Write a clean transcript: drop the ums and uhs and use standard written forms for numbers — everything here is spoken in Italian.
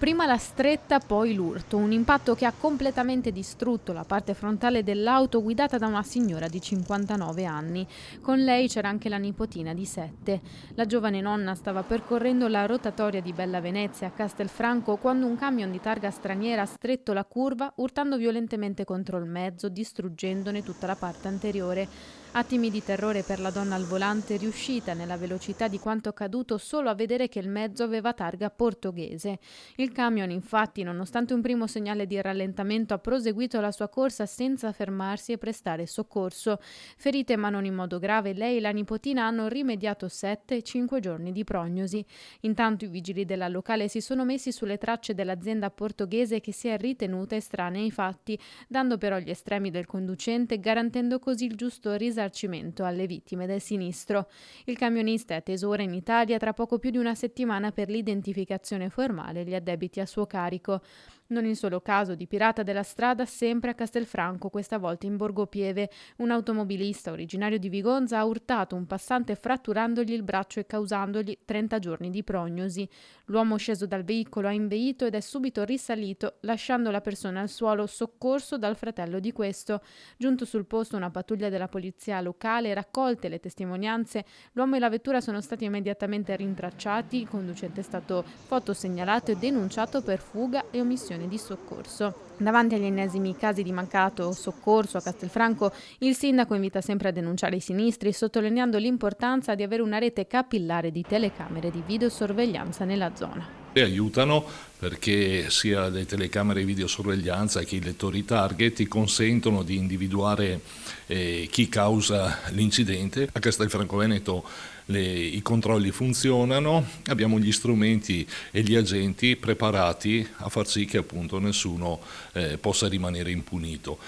Prima la stretta, poi l'urto, un impatto che ha completamente distrutto la parte frontale dell'auto guidata da una signora di 59 anni. Con lei c'era anche la nipotina di 7. La giovane nonna stava percorrendo la rotatoria di Bella Venezia a Castelfranco quando un camion di targa straniera ha stretto la curva, urtando violentemente contro il mezzo, distruggendone tutta la parte anteriore. Attimi di terrore per la donna al volante, riuscita nella velocità di quanto accaduto solo a vedere che il mezzo aveva targa portoghese. Il camion, infatti, nonostante un primo segnale di rallentamento, ha proseguito la sua corsa senza fermarsi e prestare soccorso. Ferite ma non in modo grave, lei e la nipotina hanno rimediato 7 e 5 giorni di prognosi. Intanto i vigili della locale si sono messi sulle tracce dell'azienda portoghese che si è ritenuta estranea ai fatti, dando però gli estremi del conducente, garantendo così il giusto risarcimento alle vittime del sinistro. Il camionista è atteso ora in Italia tra poco più di una settimana per l'identificazione formale e gli addebiti a suo carico. Non il solo caso di pirata della strada, sempre a Castelfranco, questa volta in Borgo Pieve. Un automobilista originario di Vigonza ha urtato un passante fratturandogli il braccio e causandogli 30 giorni di prognosi. L'uomo sceso dal veicolo ha inveito ed è subito risalito, lasciando la persona al suolo, soccorso dal fratello di questo. Giunto sul posto una pattuglia della polizia locale, raccolte le testimonianze, l'uomo e la vettura sono stati immediatamente rintracciati, il conducente è stato fotosegnalato e denunciato per fuga e omissione di soccorso. Davanti agli ennesimi casi di mancato soccorso a Castelfranco, il sindaco invita sempre a denunciare i sinistri, sottolineando l'importanza di avere una rete capillare di telecamere di videosorveglianza nella zona. Aiutano perché sia le telecamere di videosorveglianza che i lettori target ti consentono di individuare chi causa l'incidente. A Castelfranco Veneto i controlli funzionano, abbiamo gli strumenti e gli agenti preparati a far sì che appunto nessuno possa rimanere impunito.